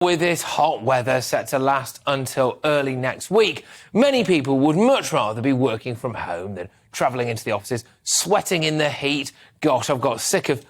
With this hot weather set to last until early next week, many people would much rather be working from home than travelling into the offices, sweating in the heat. Gosh, I've got sick of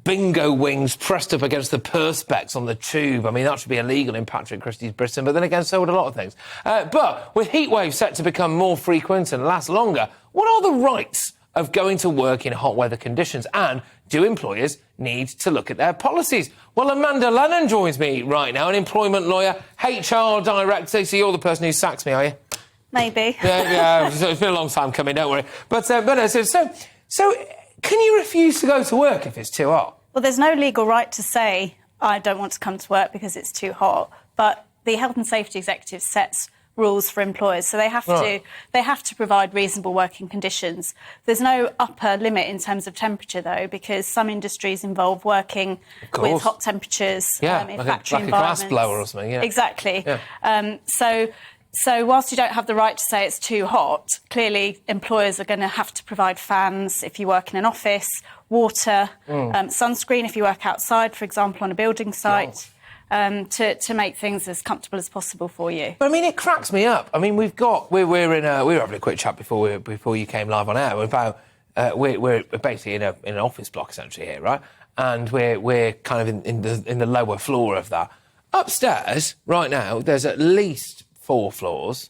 bingo wings pressed up against the perspex on the tube. I mean, that should be illegal in Patrick Christie's Britain, but then again, so would a lot of things. But with heat waves set to become more frequent and last longer, what are the rights of going to work in hot weather conditions, and do employers need to look at their policies? Well, Amanda Lennon joins me right now, an employment lawyer, HR director. So you're the person who sacks me, are you? Maybe. Yeah, it's been a long time coming, don't worry. But so can you refuse to go to work if it's too hot? Well, there's no legal right to say, I don't want to come to work because it's too hot, but the Health and Safety Executive sets rules for employers, so they have to provide reasonable working conditions. There's no upper limit in terms of temperature, though, because some industries involve working with hot temperatures in factory environments. Like a glass blower or something, yeah. Exactly. Yeah. So whilst you don't have the right to say it's too hot, clearly employers are going to have to provide fans if you work in an office, water, sunscreen if you work outside, for example, on a building site. To make things as comfortable as possible for you. But I mean, it cracks me up. I mean, we were having a quick chat before you came live on air about we're basically in an office block essentially here, right? And we're kind of in the lower floor of that. Upstairs right now, there's at least 4 floors.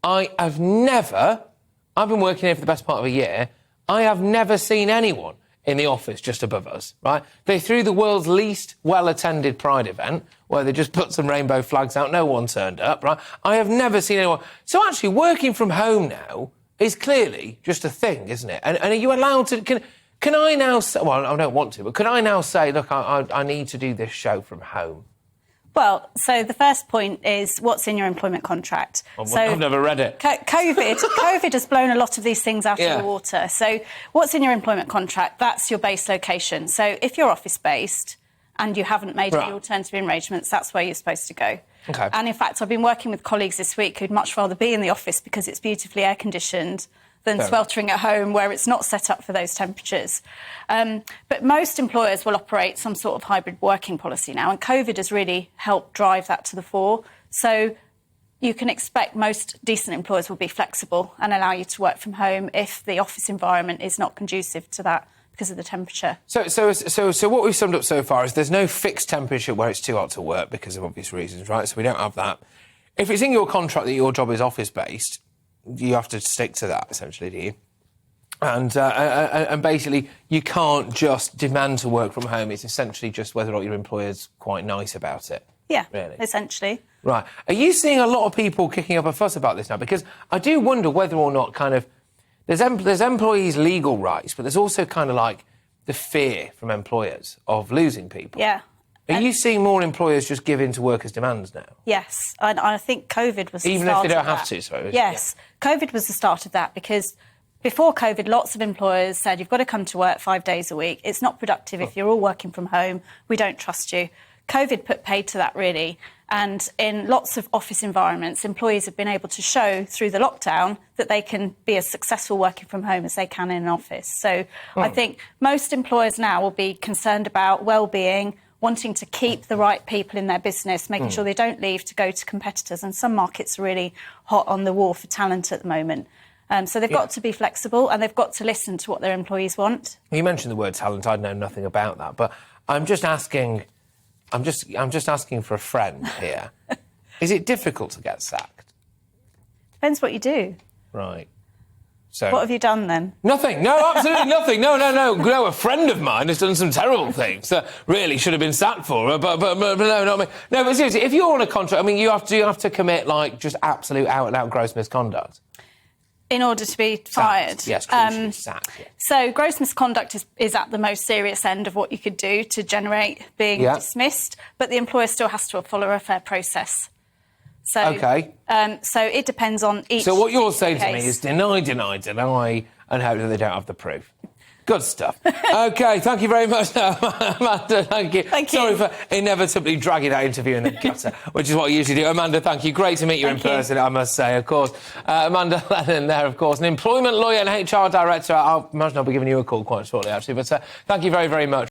I've been working here for the best part of a year. I have never seen anyone in the office just above us, right? They threw the world's least well-attended Pride event, where they just put some rainbow flags out, no one turned up, right? I have never seen anyone. So actually, working from home now is clearly just a thing, isn't it? And are you allowed to... Can I now say... Well, I don't want to, but can I now say, look, I need to do this show from home? Well, so the first point is what's in your employment contract. I've never read it. COVID has blown a lot of these things out of the water. So what's in your employment contract, that's your base location. So if you're office-based and you haven't made any alternative arrangements, that's where you're supposed to go. Okay. And in fact, I've been working with colleagues this week who'd much rather be in the office because it's beautifully air-conditioned than sweltering at home where it's not set up for those temperatures. But most employers will operate some sort of hybrid working policy now, and COVID has really helped drive that to the fore. So you can expect most decent employers will be flexible and allow you to work from home if the office environment is not conducive to that because of the temperature. So what we've summed up so far is there's no fixed temperature where it's too hot to work because of obvious reasons, right? So we don't have that. If it's in your contract that your job is office-based, you have to stick to that, essentially, do you? And basically, you can't just demand to work from home. It's essentially just whether or not your employer's quite nice about it. Yeah, really. Essentially. Right. Are you seeing a lot of people kicking up a fuss about this now? Because I do wonder whether or not kind of... There's employees' legal rights, but there's also kind of like the fear from employers of losing people. Yeah. Are you seeing more employers just give in to workers' demands now? Yes, and I think COVID was the start of that. Even if they don't have to, sorry. Yes, yeah. COVID was the start of that because before COVID, lots of employers said, you've got to come to work 5 days a week. It's not productive if you're all working from home. We don't trust you. COVID put paid to that, really. And in lots of office environments, employees have been able to show through the lockdown that they can be as successful working from home as they can in an office. So I think most employers now will be concerned about well-being, wanting to keep the right people in their business, making sure they don't leave to go to competitors. And some markets are really hot on the war for talent at the moment. So they've got to be flexible and they've got to listen to what their employees want. You mentioned the word talent. I'd know nothing about that. But I'm just asking for a friend here. Is it difficult to get sacked? Depends what you do. Right. So, what have you done then? Nothing. No, absolutely nothing. No. No, a friend of mine has done some terrible things that really should have been sacked for. But no, not me. No, but seriously, if you're on a contract, I mean, you have to commit like just absolute out-and-out gross misconduct in order to be fired. Yes, crucially sacked. Yeah. So gross misconduct is at the most serious end of what you could do to generate being dismissed, but the employer still has to follow a fair process. So, so it depends on each. So what you're saying to me is deny, and hope that they don't have the proof. Good stuff. OK, thank you very much, Amanda. Thank you. Sorry for inevitably dragging that interview in the gutter, which is what I usually do. Amanda, thank you. Great to meet you in person, I must say, of course. Amanda Lennon there, of course, an employment lawyer and HR director. I imagine I'll be giving you a call quite shortly, actually. But thank you very, very much.